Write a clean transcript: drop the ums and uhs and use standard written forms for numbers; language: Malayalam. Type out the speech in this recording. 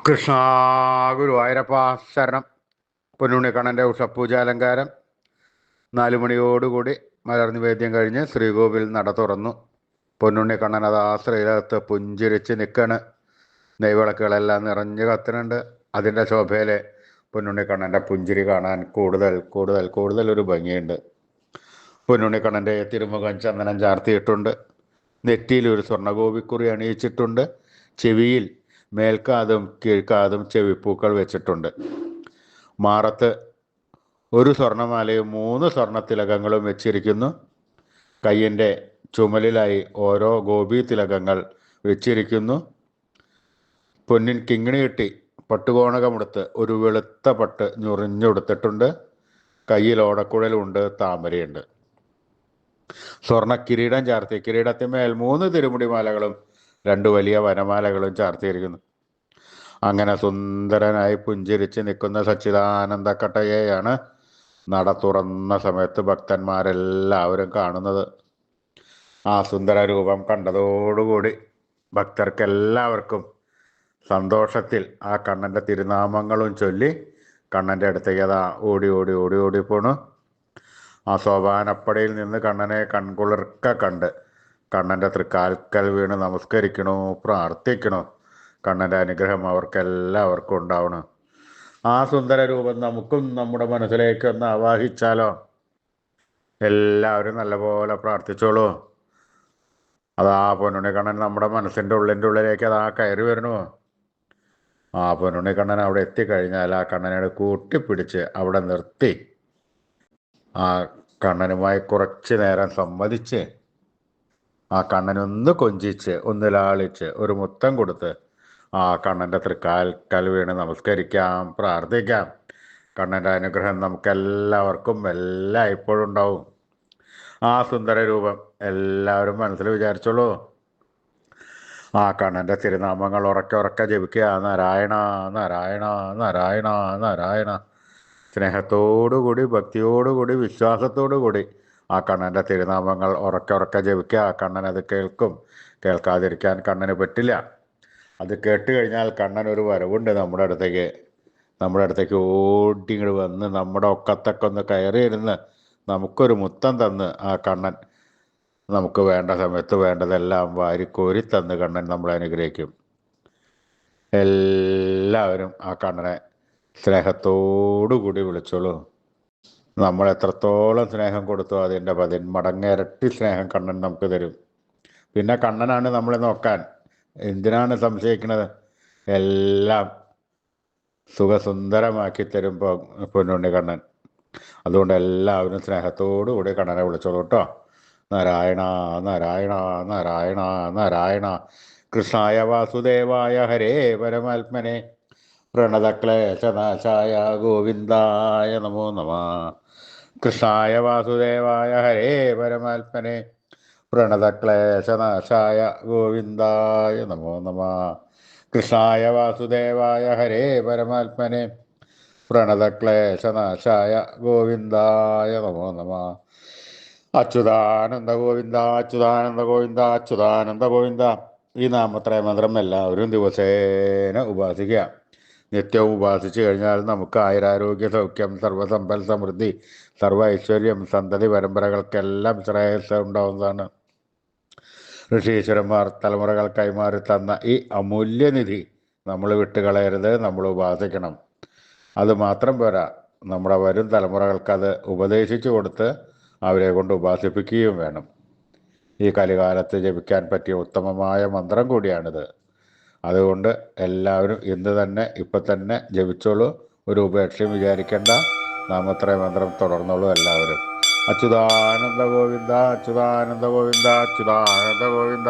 കൃഷ്ണ ഗുരുവായൂരപ്പ ശരണം. പൊന്നുണ്ണിക്കണ്ണൻ്റെ ഉഷപ്പൂജാലങ്കാരം 4 മണിയോടുകൂടി മലർനിവേദ്യം കഴിഞ്ഞ് ശ്രീകോവിൽ നട തുറന്നു. പൊന്നുണ്ണിക്കണ്ണൻ അത് ആ ശ്രീലകത്ത് പുഞ്ചിരിച്ച് നിൽക്കാണ്. നെയ്വിളക്കുകളെല്ലാം നിറഞ്ഞ് കത്തുന്നുണ്ട്. അതിൻ്റെ ശോഭയിൽ പൊന്നുണ്ണിക്കണ്ണൻ്റെ പുഞ്ചിരി കാണാൻ കൂടുതൽ കൂടുതൽ കൂടുതൽ ഒരു ഭംഗിയുണ്ട്. പൊന്നുണ്ണിക്കണ്ണൻ്റെ തിരുമുഖം ചന്ദനം ചാർത്തിയിട്ടുണ്ട്. നെറ്റിയിൽ ഒരു സ്വർണ്ണഗോപിക്കുറി അണിയിച്ചിട്ടുണ്ട്. ചെവിയിൽ മേൽക്കാതും കീഴ്ക്കാതും ചെവിപ്പൂക്കൾ വെച്ചിട്ടുണ്ട്. മാറത്ത് ഒരു സ്വർണ്ണമാലയും 3 സ്വർണ്ണത്തിലകങ്ങളും വെച്ചിരിക്കുന്നു. കയ്യിൻ്റെ ചുമലിലായി ഓരോ ഗോപി തിലകങ്ങൾ വെച്ചിരിക്കുന്നു. പൊന്നിൻ കിങ്ങിണി കെട്ടി പട്ടുകോണകമെടുത്ത് ഒരു വെളുത്ത പട്ട് ഞുറിഞ്ഞുകൊടുത്തിട്ടുണ്ട്. കയ്യിൽ ഓടക്കുഴലുണ്ട്, താമരയുണ്ട്. സ്വർണ്ണ കിരീടം ചാർത്തി കിരീടത്തിന്മേൽ 3 തിരുമുടിമാലകളും 2 വലിയ വനമാലകളും ചാർത്തിയിരിക്കുന്നു. അങ്ങനെ സുന്ദരനായി പുഞ്ചിരിച്ച് നിൽക്കുന്ന സച്ചിദാനന്ദ കട്ടയെയാണ് നട തുറന്ന സമയത്ത് ഭക്തന്മാരെല്ലാവരും കാണുന്നത്. ആ സുന്ദര രൂപം കണ്ടതോടുകൂടി ഭക്തർക്കെല്ലാവർക്കും സന്തോഷത്തിൽ ആ കണ്ണൻ്റെ തിരുനാമങ്ങളും ചൊല്ലി കണ്ണൻ്റെ അടുത്തേക്ക് അതാ ഓടി ഓടി ഓടി ഓടി പോണു. ആ സോപാനപ്പടിയിൽ നിന്ന് കണ്ണനെ കൺകുളിർക്ക കണ്ട് കണ്ണൻ്റെ തൃക്കാൽക്കൽ വീണ് നമസ്കരിക്കണോ, പ്രാർത്ഥിക്കണോ. കണ്ണൻ്റെ അനുഗ്രഹം അവർക്കെല്ലാവർക്കും ഉണ്ടാവണം. ആ സുന്ദര രൂപം നമുക്കും നമ്മുടെ മനസ്സിലേക്കൊന്ന് ആവാഹിച്ചാലോ? എല്ലാവരും നല്ലപോലെ പ്രാർത്ഥിച്ചോളൂ. അതാ പൊന്നുണ്ണിക്കണ്ണൻ നമ്മുടെ മനസ്സിൻ്റെ ഉള്ളിലേക്ക് അതാ കയറി വരണു. ആ പൊന്നുണ്ണിക്കണ്ണൻ അവിടെ എത്തിക്കഴിഞ്ഞാൽ ആ കണ്ണനെ കൂട്ടിപ്പിടിച്ച് അവിടെ നിർത്തി ആ കണ്ണനുമായി കുറച്ച് നേരം സംവദിച്ച് ആ കണ്ണനൊന്ന് കൊഞ്ചിച്ച് ഒന്ന് ലാളിച്ച് ഒരു മുത്തം കൊടുത്ത് ആ കണ്ണൻ്റെ തൃക്കാൽക്കൽ വീണ് നമസ്കരിക്കാം, പ്രാർത്ഥിക്കാം. കണ്ണൻ്റെ അനുഗ്രഹം നമുക്കെല്ലാവർക്കും എല്ലാം ഇപ്പോഴും ഉണ്ടാവും. ആ സുന്ദര രൂപം എല്ലാവരും മനസ്സിൽ വിചാരിച്ചോളൂ. ആ കണ്ണൻ്റെ തിരുനാമങ്ങൾ ഉറക്കെ ജപിക്കുക. നാരായണ നാരായണ നാരായണ നാരായണ. സ്നേഹത്തോടുകൂടി ഭക്തിയോടുകൂടി വിശ്വാസത്തോടുകൂടി ആ കണ്ണൻ്റെ തിരുനാമങ്ങൾ ഉറക്കെ ജപിക്കുക. ആ കണ്ണൻ അത് കേൾക്കും. കേൾക്കാതിരിക്കാൻ കണ്ണന് പറ്റില്ല. അത് കേട്ട് കഴിഞ്ഞാൽ കണ്ണൻ ഒരു വരവുണ്ട് നമ്മുടെ അടുത്തേക്ക് ഓടി ഇങ്ങോട്ട് വന്ന് നമ്മുടെ ഒക്കത്തൊക്കെ ഒന്ന് കയറിയിരുന്ന് നമുക്കൊരു മുത്തം തന്ന് ആ കണ്ണൻ നമുക്ക് വേണ്ട സമയത്ത് വേണ്ടതെല്ലാം വാരിക്കോരി തന്ന് കണ്ണൻ നമ്മളെ അനുഗ്രഹിക്കും. എല്ലാവരും ആ കണ്ണനെ സ്നേഹത്തോടുകൂടി വിളിച്ചോളൂ. നമ്മൾ എത്രത്തോളം സ്നേഹം കൊടുത്തോ അതിൻ്റെ 10 മടങ്ങ് ഇരട്ടി സ്നേഹം കണ്ണൻ നമുക്ക് തരും. പിന്നെ കണ്ണനാണ് നമ്മളെ നോക്കാൻ. എന്തിനാണ് സംശയിക്കുന്നത്? എല്ലാം സുഖസുന്ദരമാക്കി തരും പൊന്നുണ്ണി കണ്ണൻ. അതുകൊണ്ട് എല്ലാവരും സ്നേഹത്തോടു കൂടി കണ്ണനെ വിളിച്ചോളൂ കേട്ടോ. നാരായണ നാരായണ നാരായണ നാരായണ. കൃഷ്ണായ വാസുദേവായ ഹരേ പരമാത്മനെ പ്രണതക്ലേശനാശായ ഗോവിന്ദായ നമോ നമഃ. കൃഷ്ണായ വാസുദേവായ ഹരേ പരമാത്മനെ പ്രണതക്ലേശനാശായ ഗോവിന്ദായ നമോ നമഃ. കൃഷ്ണായ വാസുദേവായ ഹരേ പരമാത്മനെ പ്രണതക്ലേശനാശായ ഗോവിന്ദായ നമോ നമഃ. അച്യുതാനന്ദ ഗോവിന്ദ അച്യുതാനന്ദ ഗോവിന്ദ അച്യുതാനന്ദ ഗോവിന്ദ. ഈ നാമത്രയ മന്ത്രം എല്ലാവരും ദിവസേന ഉപാസിക്കുക. നിത്യവും ഉപാസിച്ചു കഴിഞ്ഞാൽ നമുക്ക് ആയുരാരോഗ്യ സൗഖ്യം, സർവ്വസമ്പൽ സമൃദ്ധി, സർവ്വ ഐശ്വര്യം, സന്തതി പരമ്പരകൾക്കെല്ലാം ശ്രേയസ് ഉണ്ടാവുന്നതാണ്. ഋഷീശ്വരന്മാർ തലമുറകൾ കൈമാറി തന്ന ഈ അമൂല്യനിധി നമ്മൾ വിട്ടുകളയരുത്. നമ്മൾ ഉപാസിക്കണം. അത് മാത്രം പോരാ, നമ്മുടെ വരും തലമുറകൾക്കത് ഉപദേശിച്ചു കൊടുത്ത് അവരെ കൊണ്ട് ഉപാസിപ്പിക്കുകയും വേണം. ഈ കലികാലത്ത് ജപിക്കാൻ പറ്റിയ ഉത്തമമായ മന്ത്രം കൂടിയാണിത്. അതുകൊണ്ട് എല്ലാവരും ഇപ്പം തന്നെ ജപിച്ചോളൂ. ഒരു ഉപേക്ഷയും വിചാരിക്കേണ്ട. നാമത്രയ മന്ത്രം തുടർന്നോളൂ എല്ലാവരും. അച്യുതാനന്ദ ഗോവിന്ദ അച്യുതാനന്ദ ഗോവിന്ദ അച്യുതാനന്ദ ഗോവിന്ദ.